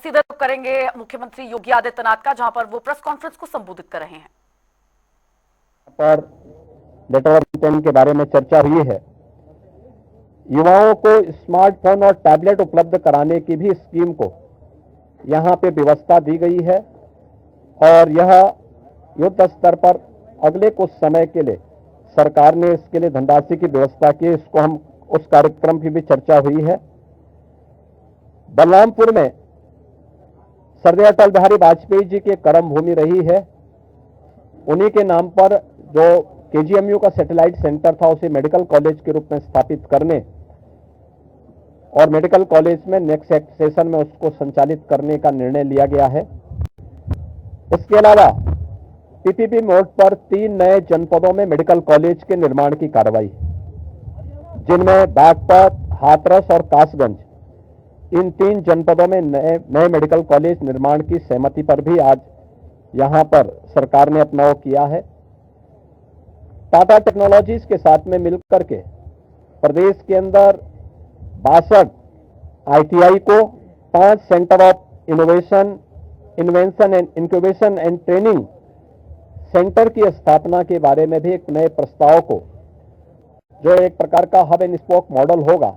सीधे रुख करेंगे मुख्यमंत्री योगी आदित्यनाथ का, जहां पर वो प्रेस कॉन्फ्रेंस को संबोधित कर रहे हैं। पर लेटर ऑफ इंटेंट के बारे में चर्चा हुई है। युवाओं को स्मार्टफोन और टैबलेट उपलब्ध कराने की भी स्कीम को यहां पे व्यवस्था दी गई है और यह युद्ध स्तर पर अगले कुछ समय के लिए सरकार ने इसके लिए धनराशि की व्यवस्था की। इसको हम उस कार्यक्रम की भी चर्चा हुई है। बलरामपुर में स्वर्गीय अटल बिहारी वाजपेयी जी की कर्म भूमि रही है। उन्हीं के नाम पर जो केजीएमयू का सैटेलाइट सेंटर था उसे मेडिकल कॉलेज के रूप में स्थापित करने और मेडिकल कॉलेज में नेक्स्ट सेशन में उसको संचालित करने का निर्णय लिया गया है। इसके अलावा पीपीपी मोड पर 3 नए जनपदों में मेडिकल कॉलेज के निर्माण की कार्रवाई, जिनमें बागपत, हाथरस और कासगंज, इन 3 जनपदों में नए मेडिकल कॉलेज निर्माण की सहमति पर भी आज यहां पर सरकार ने अपना किया है। टाटा टेक्नोलॉजीज के साथ में मिलकर के प्रदेश के अंदर 62 आईटीआई को 5 centre of invention and incubation and training centre की स्थापना के बारे में भी एक नए प्रस्ताव को, जो एक प्रकार का हब एंड स्पोक मॉडल होगा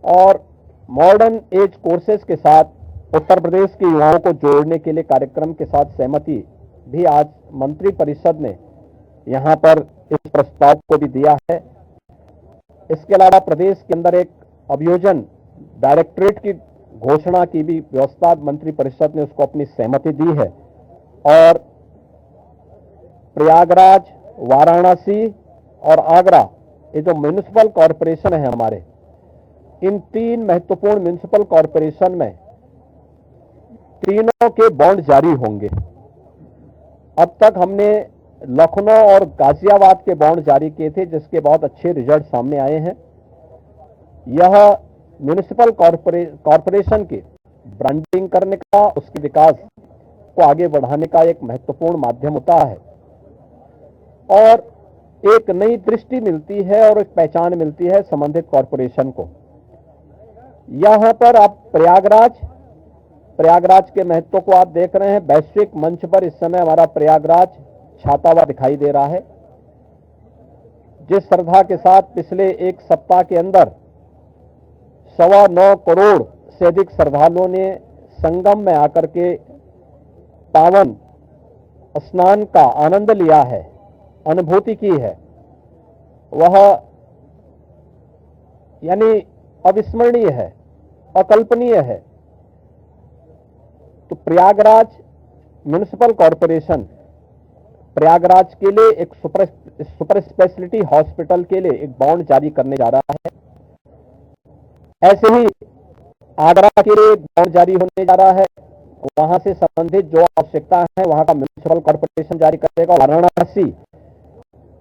और मॉडर्न एज कोर्सेज के साथ उत्तर प्रदेश के युवाओं को जोड़ने के लिए कार्यक्रम के साथ सहमति भी आज मंत्री परिषद ने यहां पर इस प्रस्ताव को भी दिया है। इसके अलावा प्रदेश के अंदर एक अभियोजन डायरेक्टरेट की घोषणा की भी व्यवस्था मंत्री परिषद ने उसको अपनी सहमति दी है और प्रयागराज, वाराणसी और आगरा, ये जो म्युनिसिपल कॉरपोरेशन है हमारे, इन 3 महत्वपूर्ण म्युनिसिपल कॉरपोरेशन में तीनों के बॉन्ड जारी होंगे। अब तक हमने लखनऊ और गाजियाबाद के बॉन्ड जारी किए थे, जिसके बहुत अच्छे रिजल्ट सामने आए हैं। यह म्युनिसिपल कॉरपोरेशन की ब्रांडिंग करने का, उसके विकास को आगे बढ़ाने का एक महत्वपूर्ण माध्यम होता है और एक नई दृष्टि मिलती है और एक पहचान मिलती है संबंधित कॉरपोरेशन को। यहां पर आप प्रयागराज के महत्व को आप देख रहे हैं। वैश्विक मंच पर इस समय हमारा प्रयागराज छाता हुआ दिखाई दे रहा है। जिस श्रद्धा के साथ पिछले एक सप्ताह के अंदर 9.25 करोड़ से अधिक श्रद्धालुओं ने संगम में आकर के पावन स्नान का आनंद लिया है, अनुभूति की है, वह यानी अविस्मरणीय है, अकल्पनीय है। तो प्रयागराज म्युनिसिपल कॉरपोरेशन प्रयागराज के लिए एक सुपर स्पेशलिटी हॉस्पिटल के लिए एक बॉन्ड जारी करने जा रहा है। ऐसे ही आगरा के लिए एक बॉन्ड जारी होने जा रहा है। वहां से संबंधित जो आवश्यकता है वहां का म्युनिसिपल कॉरपोरेशन जारी करेगा। वाराणसी,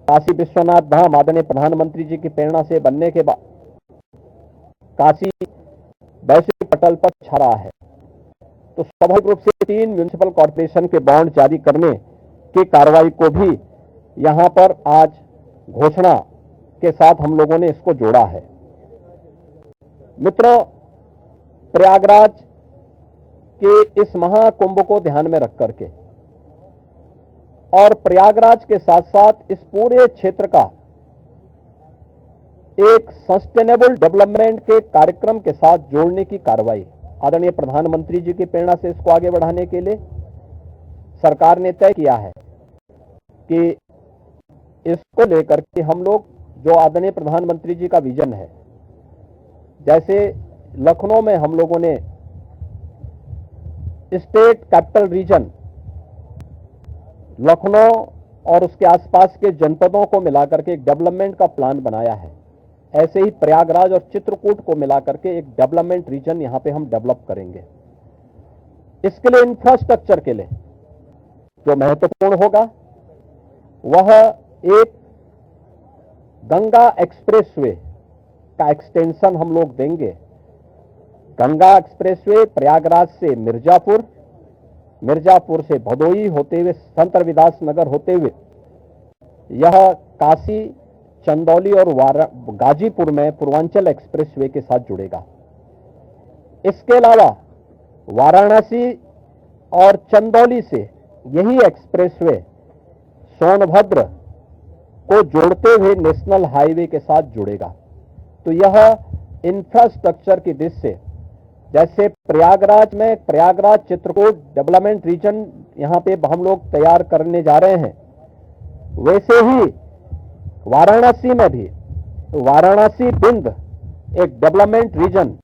काशी विश्वनाथ धाम आदरणीय प्रधानमंत्री जी की प्रेरणा से बनने के बाद काशी वैश्विक पटल पर छा रहा है। तो स्वाभाविक रूप से 3 म्युनिसिपल कॉरपोरेशन के बॉन्ड जारी करने की कार्रवाई को भी यहां पर आज घोषणा के साथ हम लोगों ने इसको जोड़ा है। मित्रों, प्रयागराज के इस महाकुंभ को ध्यान में रख करके और प्रयागराज के साथ साथ इस पूरे क्षेत्र का एक सस्टेनेबल डेवलपमेंट के कार्यक्रम के साथ जोड़ने की कार्रवाई आदरणीय प्रधानमंत्री जी की प्रेरणा से इसको आगे बढ़ाने के लिए सरकार ने तय किया है कि इसको लेकर के हम लोग जो आदरणीय प्रधानमंत्री जी का विजन है, जैसे लखनऊ में हम लोगों ने स्टेट कैपिटल रीजन लखनऊ और उसके आसपास के जनपदों को मिलाकर के एक डेवलपमेंट का प्लान बनाया है, ऐसे ही प्रयागराज और चित्रकूट को मिलाकर के एक डेवलपमेंट रीजन यहां पे हम डेवलप करेंगे। इसके लिए इंफ्रास्ट्रक्चर के लिए जो महत्वपूर्ण होगा वह एक गंगा एक्सप्रेसवे का एक्सटेंशन हम लोग देंगे। गंगा एक्सप्रेसवे प्रयागराज से मिर्जापुर से भदोई होते हुए संत रविदास नगर होते हुए यह काशी, चंदौली और गाजीपुर में पूर्वांचल एक्सप्रेसवे के साथ जुड़ेगा। इसके अलावा वाराणसी और चंदौली से यही एक्सप्रेसवे सोनभद्र को जोड़ते हुए नेशनल हाईवे के साथ जुड़ेगा। तो यह इंफ्रास्ट्रक्चर की दृष्टि से, जैसे प्रयागराज में प्रयागराज चित्रकूट डेवलपमेंट रीजन यहां पे हम लोग तैयार करने जा रहे हैं, वैसे ही वाराणसी में भी वाराणसी बिंद एक डेवलपमेंट रीजन,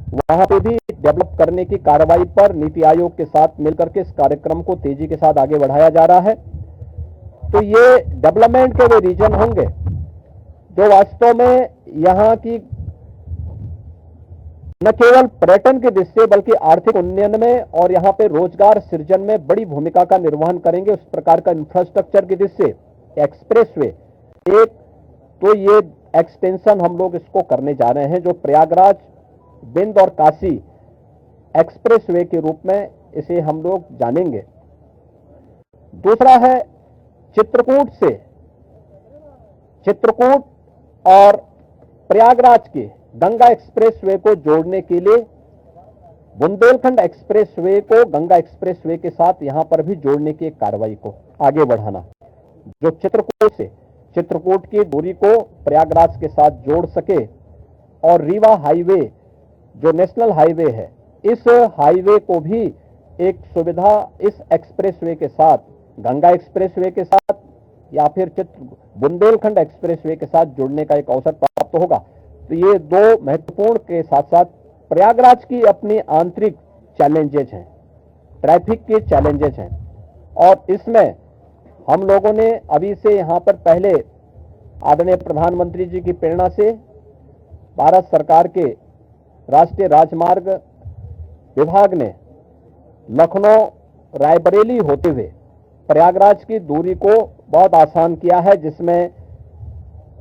वहां पे भी डेवलप करने की कार्रवाई पर नीति आयोग के साथ मिलकर के इस कार्यक्रम को तेजी के साथ आगे बढ़ाया जा रहा है। तो ये डेवलपमेंट के वे रीजन होंगे जो वास्तव में यहां की न केवल पर्यटन की दृष्टि से बल्कि आर्थिक उन्नयन में और यहां पे रोजगार सृजन में बड़ी भूमिका का निर्वहन करेंगे। उस प्रकार का इंफ्रास्ट्रक्चर की दृष्टि से एक्सप्रेसवे एक, तो ये एक्सटेंशन हम लोग इसको करने जा रहे हैं जो प्रयागराज बिंद और काशी एक्सप्रेसवे के रूप में इसे हम लोग जानेंगे। दूसरा है चित्रकूट और प्रयागराज के गंगा एक्सप्रेसवे को जोड़ने के लिए बुंदेलखंड एक्सप्रेसवे को गंगा एक्सप्रेसवे के साथ यहां पर भी जोड़ने की कार्रवाई को आगे बढ़ाना, जो चित्रकूट की दूरी को प्रयागराज के साथ जोड़ सके और रीवा हाईवे जो नेशनल हाईवे है, इस हाईवे को भी एक सुविधा इस एक्सप्रेसवे के साथ, गंगा एक्सप्रेसवे के साथ या फिर बुंदेलखंड एक्सप्रेसवे के साथ जुड़ने का एक अवसर प्राप्त होगा। तो ये दो महत्वपूर्ण के साथ साथ प्रयागराज की अपनी आंतरिक चैलेंजेज हैं, ट्रैफिक के चैलेंजेज हैं, और इसमें हम लोगों ने अभी से यहां पर पहले आदरणीय प्रधानमंत्री जी की प्रेरणा से भारत सरकार के राष्ट्रीय राजमार्ग विभाग ने लखनऊ रायबरेली होते हुए प्रयागराज की दूरी को बहुत आसान किया है, जिसमें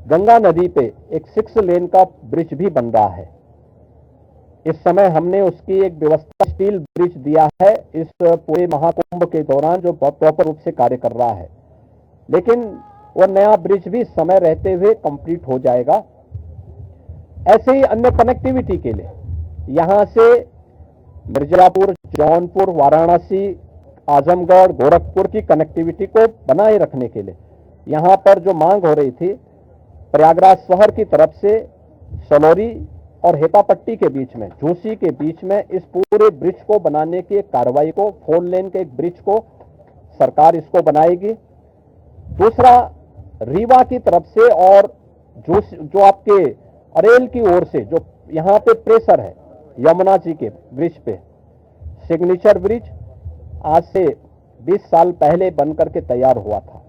गंगा नदी पे एक 6 लेन का ब्रिज भी बन रहा है। इस समय हमने उसकी एक व्यवस्था स्टील ब्रिज दिया है इस पूरे महाकुंभ के दौरान, जो प्रॉपर रूप से कार्य कर रहा है, लेकिन वो नया ब्रिज भी समय रहते हुए कंप्लीट हो जाएगा। ऐसे ही अन्य कनेक्टिविटी के लिए यहां से मिर्जापुर, जौनपुर, वाराणसी, आजमगढ़, गोरखपुर की कनेक्टिविटी को बनाए रखने के लिए यहां पर जो मांग हो रही थी प्रयागराज शहर की तरफ से सलौरी और हेतापट्टी के बीच में, झूसी के बीच में इस पूरे ब्रिज को बनाने की एक कार्रवाई को, 4 लेन के एक ब्रिज को सरकार इसको बनाएगी। दूसरा, रीवा की तरफ से और जो आपके अरेल की ओर से जो यहां पे प्रेशर है यमुना जी के ब्रिज पे, सिग्नेचर ब्रिज आज से 20 साल पहले बनकर के तैयार हुआ था।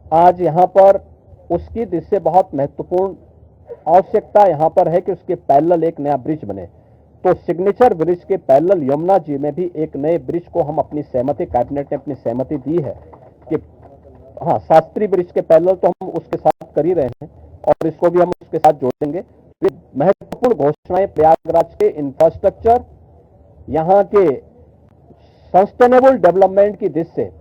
आज यहां पर उसकी दृष्टि से बहुत महत्वपूर्ण आवश्यकता यहां पर है कि उसके पैरेलल एक नया ब्रिज बने। तो सिग्नेचर ब्रिज के पैरेलल यमुना जी में भी एक नए ब्रिज को हम अपनी सहमति, कैबिनेट ने अपनी सहमति दी है कि हाँ, शास्त्री ब्रिज के पैरेलल तो हम उसके साथ कर ही रहे हैं और इसको भी हम उसके साथ जोड़ेंगे। ये महत्वपूर्ण घोषणाएं प्रयागराज के इंफ्रास्ट्रक्चर, यहां के सस्टेनेबल डेवलपमेंट की दृष्टि से,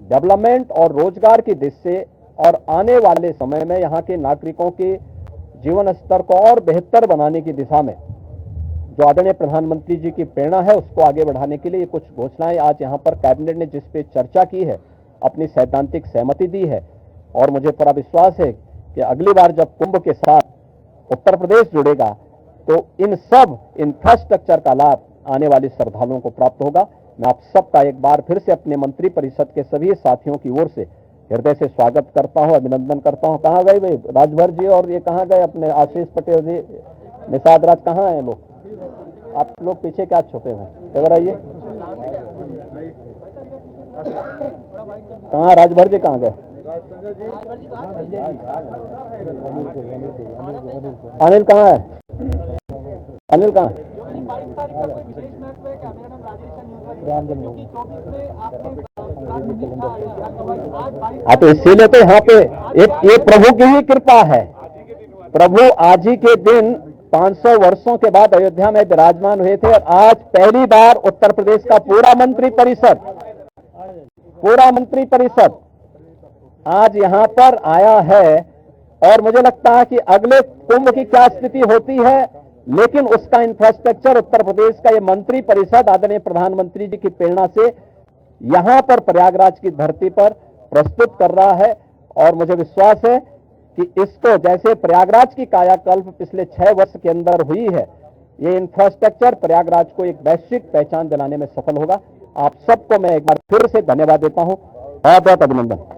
डेवलपमेंट और रोजगार की दृष्टि से, और आने वाले समय में यहां के नागरिकों के जीवन स्तर को और बेहतर बनाने की दिशा में जो आदरणीय प्रधानमंत्री जी की प्रेरणा है उसको आगे बढ़ाने के लिए कुछ घोषणाएं आज यहां पर कैबिनेट ने जिस पे चर्चा की है, अपनी सैद्धांतिक सहमति दी है। और मुझे पूरा विश्वास है कि अगली बार जब कुंभ के साथ उत्तर प्रदेश जुड़ेगा तो इन सब इंफ्रास्ट्रक्चर का लाभ आने वाले श्रद्धालुओं को प्राप्त होगा। मैं आप सबका एक बार फिर से अपने मंत्री परिषद के सभी साथियों की ओर से हृदय से स्वागत करता हूं, अभिनंदन करता हूं। कहां गए भाई राजभर जी, और ये कहां गए अपने आशीष पटेल जी, निषाद राज, कहां हैं लोग? आप लोग पीछे क्या छुपे हुए हैं? इधर आइए। कहां राजभर जी, कहां गए? अनिल कहां है? अनिल कहां है? हाँ, तो इसीलिए तो यहाँ पे ये प्रभु की ही कृपा है। प्रभु आज ही के दिन 500 वर्षों के बाद अयोध्या में विराजमान हुए थे और आज पहली बार उत्तर प्रदेश का पूरा मंत्री परिषद आज यहां पर आया है। और मुझे लगता है कि अगले कुंभ की क्या स्थिति होती है लेकिन उसका इंफ्रास्ट्रक्चर उत्तर प्रदेश का ये मंत्री परिषद आदरणीय प्रधानमंत्री जी की प्रेरणा से यहां पर प्रयागराज की धरती पर प्रस्तुत कर रहा है। और मुझे विश्वास है कि इसको जैसे प्रयागराज की कायाकल्प पिछले 6 वर्ष के अंदर हुई है, ये इंफ्रास्ट्रक्चर प्रयागराज को एक वैश्विक पहचान दिलाने में सफल होगा। आप सबको मैं एक बार फिर से धन्यवाद देता हूं, बहुत बहुत अभिनंदन।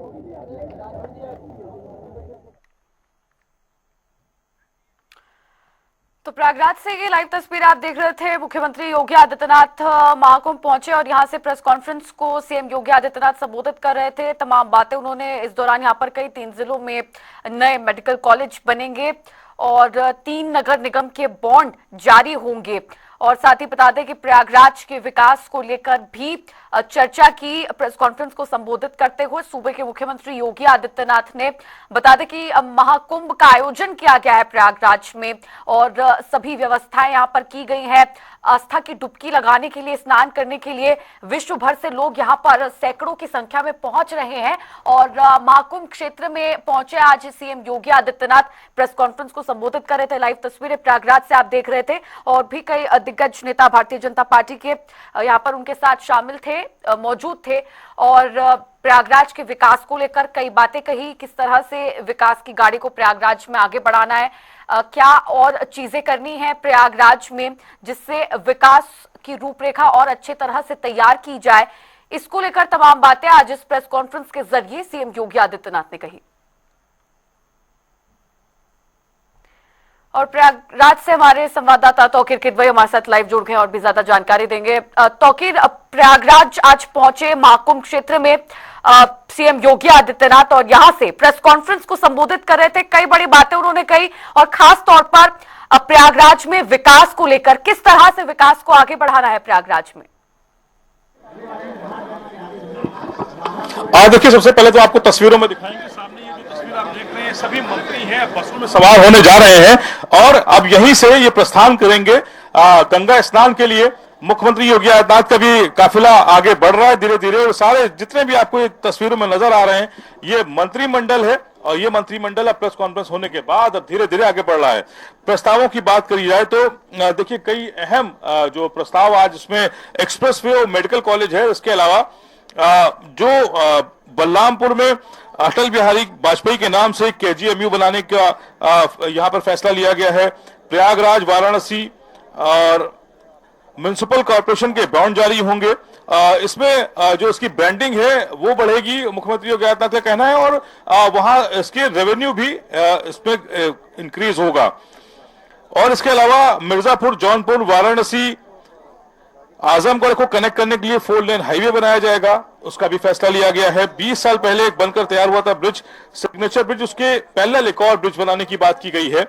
तो प्रयागराज से ये लाइव तस्वीर आप देख रहे थे। मुख्यमंत्री योगी आदित्यनाथ महाकुंभ पहुंचे और यहां से प्रेस कॉन्फ्रेंस को सीएम योगी आदित्यनाथ संबोधित कर रहे थे। तमाम बातें उन्होंने इस दौरान यहां पर कई 3 जिलों में नए मेडिकल कॉलेज बनेंगे और 3 नगर निगम के बॉन्ड जारी होंगे। और साथ ही बता दें कि प्रयागराज के विकास को लेकर भी चर्चा की। प्रेस कॉन्फ्रेंस को संबोधित करते हुए सूबे के मुख्यमंत्री योगी आदित्यनाथ ने बता दें कि महाकुंभ का आयोजन किया गया है प्रयागराज में और सभी व्यवस्थाएं यहां पर की गई हैं। आस्था की डुबकी लगाने के लिए, स्नान करने के लिए विश्व भर से लोग यहां पर सैकड़ों की संख्या में पहुंच रहे हैं। और महाकुंभ क्षेत्र में पहुंचे आज CM Yogi Adityanath press conference को संबोधित कर रहे थे। लाइव तस्वीरें प्रयागराज से आप देख रहे थे और भी कई दिग्गज नेता भारतीय जनता पार्टी के यहां पर उनके साथ शामिल थे, मौजूद थे और प्रयागराज के विकास को लेकर कई बातें कही। किस तरह से विकास की गाड़ी को प्रयागराज में आगे बढ़ाना है, क्या और चीजें करनी है प्रयागराज में जिससे विकास की रूपरेखा और अच्छे तरह से तैयार की जाए, इसको लेकर तमाम बातें आज इस प्रेस कॉन्फ्रेंस के जरिए सीएम योगी आदित्यनाथ ने कही। और प्रयागराज से हमारे संवाददाता तौकीर किदवई हमारे साथ लाइव जुड़ गए और भी ज्यादा जानकारी देंगे। तौकीर, प्रयागराज आज पहुंचे महाकुंभ क्षेत्र में सीएम योगी आदित्यनाथ और यहां से प्रेस कॉन्फ्रेंस को संबोधित कर रहे थे। कई बड़ी बातें उन्होंने कही और खास तौर पर प्रयागराज में विकास को लेकर, किस तरह से विकास को आगे बढ़ाना है प्रयागराज में। देखिए, सबसे पहले तो आपको तस्वीरों में दिखाएंगे। सामने ये जो तस्वीर आप देख रहे हैं, सभी मंत्री हैं, बसों में सवार होने जा रहे हैं और अब यहीं से ये प्रस्थान करेंगे गंगा स्नान के लिए। मुख्यमंत्री योगी आदित्यनाथ का भी काफिला आगे बढ़ रहा है धीरे धीरे और सारे जितने भी आपको ये तस्वीरों में नजर आ रहे हैं, ये मंत्रिमंडल है और ये मंत्रिमंडल अब प्रेस कॉन्फ्रेंस होने के बाद अब धीरे धीरे आगे बढ़ रहा है। प्रस्तावों की बात करी जाए तो देखिए, कई अहम जो प्रस्ताव आज इसमें एक्सप्रेसवे और मेडिकल कॉलेज है, इसके अलावा जो बलरामपुर में अटल बिहारी वाजपेयी के नाम से केजीएमयू बनाने का यहां पर फैसला लिया गया है। प्रयागराज, वाराणसी और म्युनिसिपल कॉर्पोरेशन के बॉन्ड जारी होंगे। इसमें जो इसकी ब्रांडिंग है वो बढ़ेगी, मुख्यमंत्री योगी आदित्यनाथ का कहना है, और वहां इसके रेवेन्यू भी इसमें इंक्रीज होगा। और इसके अलावा मिर्जापुर, जौनपुर, वाराणसी, आजमगढ़ को कनेक्ट करने के लिए 4 लेन हाईवे बनाया जाएगा, उसका भी फैसला लिया गया है। 20 साल पहले एक बनकर तैयार हुआ था ब्रिज, सिग्नेचर ब्रिज, उसके पैरेलल एक और ब्रिज बनाने की बात की गई है।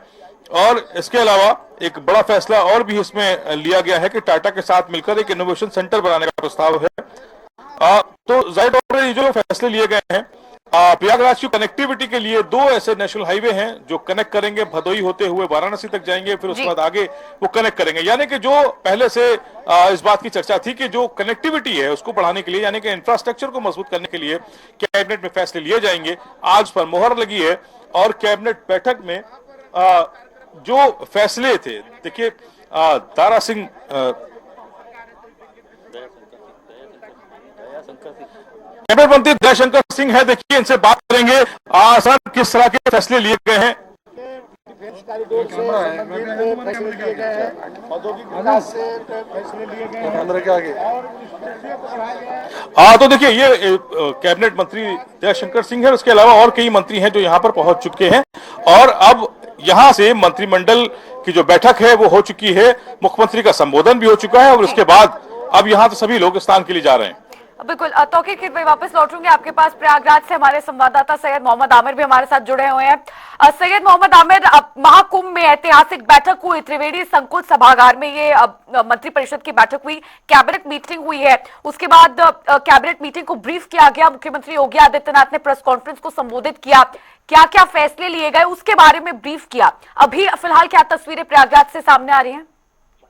और इसके अलावा एक बड़ा फैसला और भी इसमें लिया गया है कि टाटा के साथ मिलकर एक इनोवेशन सेंटर बनाने का प्रस्ताव है। तो जाहिर तौर पर ये जो फैसले लिए गए हैं, प्रयागराज की कनेक्टिविटी के लिए 2 ऐसे नेशनल हाईवे हैं जो कनेक्ट करेंगे, भदोई होते हुए वाराणसी तक जाएंगे, फिर उसके बाद आगे वो कनेक्ट करेंगे। यानी कि जो पहले से इस बात की चर्चा थी कि जो कनेक्टिविटी है उसको बढ़ाने के लिए, यानी कि इंफ्रास्ट्रक्चर को मजबूत करने के लिए कैबिनेट में फैसले लिए जाएंगे। आज पर मोहर लगी है और कैबिनेट बैठक में जो फैसले थे, देखिए दारा सिंह कैबिनेट मंत्री दयाशंकर सिंह है, देखिए इनसे बात करेंगे सर किस तरह के फैसले लिए गए हैं। डिफेंस कॉरिडोर से संबंधित फैसले लिए गए हैं, औद्योगिक विकास से फैसले लिए गए हैं और स्पेशलियों को बढ़ाया गया है। तो देखिए ये कैबिनेट मंत्री दयाशंकर सिंह है, उसके अलावा और कई मंत्री हैं जो यहाँ पर पहुंच चुके हैं और अब यहाँ से मंत्रिमंडल की जो बैठक है वो हो चुकी है, मुख्यमंत्री का संबोधन भी हो चुका है और उसके बाद अब यहाँ से सभी लोग स्नान के लिए जा रहे हैं। बिल्कुल, तौकीर किदवई वापस लौटूंगे आपके पास। प्रयागराज से हमारे संवाददाता सैयद मोहम्मद आमिर भी हमारे साथ जुड़े हुए हैं। सैयद मोहम्मद आमिर, महाकुंभ में ऐतिहासिक बैठक हुई, त्रिवेणी संकुल सभागार में ये मंत्रिपरिषद की बैठक हुई, कैबिनेट मीटिंग हुई है। उसके बाद कैबिनेट मीटिंग को ब्रीफ किया गया, मुख्यमंत्री योगी आदित्यनाथ ने प्रेस कॉन्फ्रेंस को संबोधित किया, क्या क्या फैसले लिए गए उसके बारे में ब्रीफ किया। अभी फिलहाल क्या तस्वीरें प्रयागराज से सामने आ रही हैं?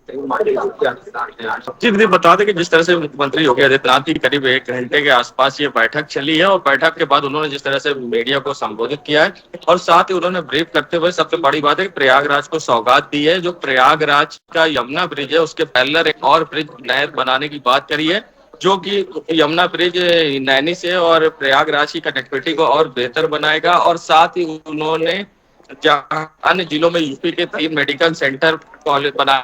जी दीदी, बता दें कि जिस तरह से मुख्यमंत्री योगी आदित्यनाथ की करीब 1 घंटे के आसपास ये बैठक चली है और बैठक के बाद उन्होंने जिस तरह से मीडिया को संबोधित किया है और साथ ही उन्होंने ब्रीफ करते हुए सबसे बड़ी बात है कि प्रयागराज को सौगात दी है। जो प्रयागराज का यमुना ब्रिज है उसके पैरेलल एक और ब्रिज नए बनाने की बात करी है, जो कि यमुना ब्रिज नैनी से और प्रयागराज की कनेक्टिविटी को और बेहतर बनाएगा। और साथ ही उन्होंने जहाँ अन्य जिलों में यूपी के 3 मेडिकल सेंटर कॉलेज बना,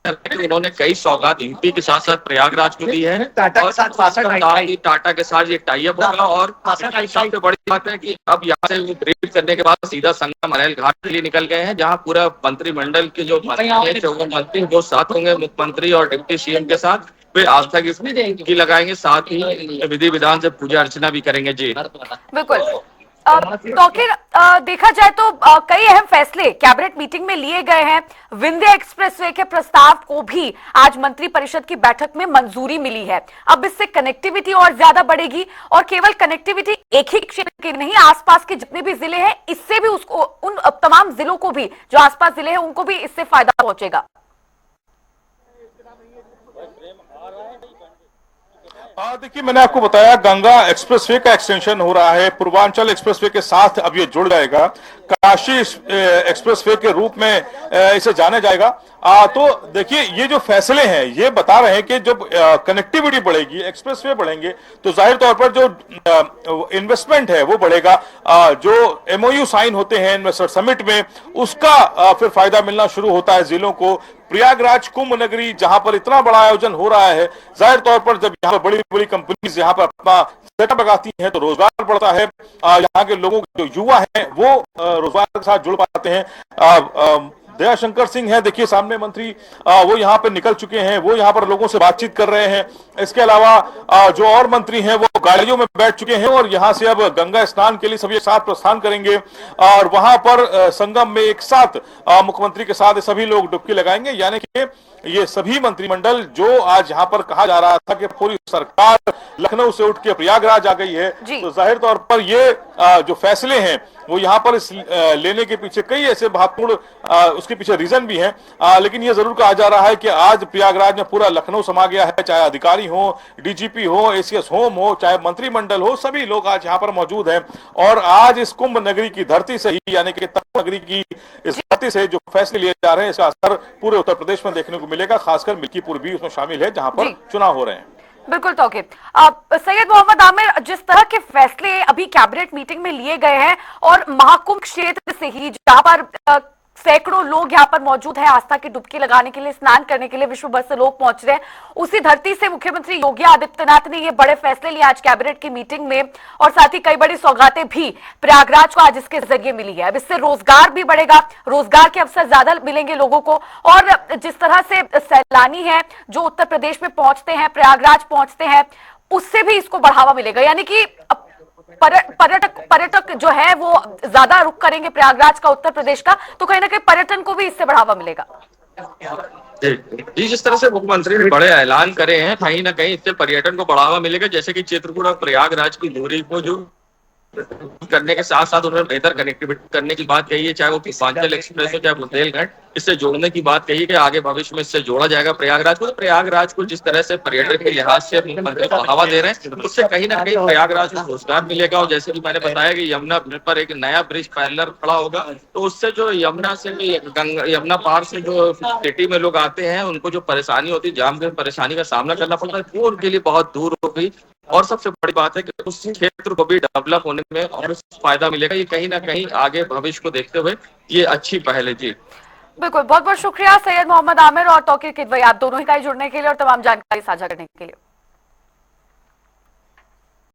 उन्होंने कई सौगात यूपी के साथ साथ प्रयागराज को दी है। टाटा के साथ टाटा के साथ ये टाई अप होगा। और सबसे बड़ी बात है कि अब यहाँ से ब्रीफ करने के बाद सीधा संगम मरैल घाट के लिए निकल गए हैं, जहाँ पूरा मंत्रिमंडल के जो मंत्री वो साथ होंगे, मुख्यमंत्री और डिप्टी सीएम के साथ वे आस्था की लगाएंगे, साथ ही विधि विधान से पूजा अर्चना भी करेंगे। जी बिल्कुल। तौकीर, देखा जाए तो कई अहम फैसले कैबिनेट मीटिंग में लिए गए हैं। विंध्य एक्सप्रेसवे के प्रस्ताव को भी आज मंत्री परिषद की बैठक में मंजूरी मिली है। अब इससे कनेक्टिविटी और ज्यादा बढ़ेगी और केवल कनेक्टिविटी एक ही क्षेत्र की नहीं, आसपास के जितने भी जिले हैं इससे भी उसको, उन तमाम जिलों को भी, जो आसपास जिले हैं उनको भी इससे फायदा पहुंचेगा। देखिए, मैंने आपको बताया गंगा एक्सप्रेसवे का एक्सटेंशन हो रहा है, पूर्वांचल एक्सप्रेसवे के साथ अब ये जुड़ जाएगा, काशी एक्सप्रेसवे के रूप में इसे जाना जाएगा। तो देखिए, ये जो फैसले हैं ये बता रहे हैं कि जब कनेक्टिविटी बढ़ेगी, एक्सप्रेसवे बढ़ेंगे, तो जाहिर तौर पर जो इन्वेस्टमेंट है वो बढ़ेगा। जो एमओयू साइन होते हैं इन्वेस्टर समिट में, उसका फिर फायदा मिलना शुरू होता है जिलों को। प्रयागराज कुंभ नगरी जहां पर इतना बड़ा आयोजन हो रहा है, जाहिर तौर पर जब यहाँ पर बड़ी बड़ी कंपनीज यहाँ पर अपना सेटअप लगाती हैं तो रोजगार बढ़ता है। यहाँ के लोगों के जो युवा हैं वो रोजगार के साथ जुड़ पाते हैं। दयाशंकर सिंह है, देखिए सामने मंत्री, वो यहाँ पे निकल चुके हैं, वो यहाँ पर लोगों से बातचीत कर रहे हैं। इसके अलावा जो और मंत्री हैं वो गाड़ियों में बैठ चुके हैं और यहाँ से अब गंगा स्नान के लिए सभी एक साथ प्रस्थान करेंगे और वहां पर संगम में एक साथ मुख्यमंत्री के साथ सभी लोग डुबकी लगाएंगे। यानी कि ये सभी मंत्रिमंडल, जो आज यहाँ पर कहा जा रहा था कि पूरी सरकार लखनऊ से उठ के प्रयागराज आ गई है, तो जाहिर तौर पर ये जो फैसले हैं वो यहाँ पर इस लेने के पीछे कई ऐसे महत्वपूर्ण उसके पीछे रीजन भी हैं। लेकिन ये जरूर कहा जा रहा है कि आज प्रयागराज में पूरा लखनऊ समा गया है, चाहे अधिकारी हो, डीजीपी हो, एसीएस होम हो, चाहे मंत्रिमंडल हो, सभी लोग आज यहाँ पर मौजूद हैं। और आज इस कुंभ नगरी की धरती से ही, यानी कि तख्त नगरी की इस धरती से जो फैसले लिए जा रहे हैं, इसका असर पूरे उत्तर प्रदेश में देखने को मिलेगा। खासकर मिल्कीपुर भी उसमें शामिल है जहां पर चुनाव हो रहे हैं। बिल्कुल तौकीर। सैयद मोहम्मद आमिर, जिस तरह के फैसले अभी कैबिनेट मीटिंग में लिए गए हैं और महाकुंभ क्षेत्र से ही जहां पर सैकड़ों लोग यहाँ पर मौजूद है आस्था की डुबकी लगाने के लिए, स्नान करने के लिए विश्व भर से लोग पहुंच रहे हैं, उसी धरती से मुख्यमंत्री योगी आदित्यनाथ ने ये बड़े फैसले लिए आज कैबिनेट की मीटिंग में और साथ ही कई बड़ी सौगातें भी प्रयागराज को आज इसके जरिए मिली है। अब इससे रोजगार भी बढ़ेगा, रोजगार के अवसर ज्यादा मिलेंगे लोगों को। और जिस तरह से सैलानी है जो उत्तर प्रदेश में पहुंचते हैं, प्रयागराज पहुंचते हैं, उससे भी इसको बढ़ावा मिलेगा। यानी कि पर्यटक जो है वो ज्यादा रुख करेंगे प्रयागराज का, उत्तर प्रदेश का, तो कहीं ना कहीं पर्यटन को भी इससे बढ़ावा मिलेगा। जी, जिस तरह से मुख्यमंत्री ने बड़े ऐलान करे हैं, कहीं ना कहीं इससे पर्यटन को बढ़ावा मिलेगा। जैसे कि चित्रकूट और प्रयागराज की दूरी को जो करने के साथ साथ उन्होंने बेहतर कनेक्टिविटी करने की बात कही है, चाहे वो पूर्वांचल एक्सप्रेस हो, चाहे बुंदेलखंड, इससे जोड़ने की बात कही कि आगे भविष्य में इससे जोड़ा जाएगा प्रयागराज को। तो प्रयागराज को जिस तरह से पर्यटन के लिहाज से मुख्यमंत्री बढ़ावा दे रहे हैं, उससे कहीं ना कहीं प्रयागराज को रोजगार मिलेगा। और जैसे कि मैंने बताया कि यमुना पर एक नया ब्रिज पैरेलल खड़ा होगा, तो उससे जो यमुना से यमुना पार से जो सिटी में लोग आते हैं, उनको जो परेशानी होती है, जाम की परेशानी का सामना करना पड़ता है, वो उनके लिए बहुत दूर हो गई। और सबसे बड़ी बात है कि उस क्षेत्र को भी डेवलप होने में और फायदा मिलेगा। ये कहीं ना कहीं आगे भविष्य को देखते हुए ये अच्छी पहल है। जी बिल्कुल, बहुत बहुत शुक्रिया सैयद मोहम्मद आमिर और तौकीर किदवई, आप दोनों ही का जुड़ने के लिए और तमाम जानकारी साझा करने के लिए।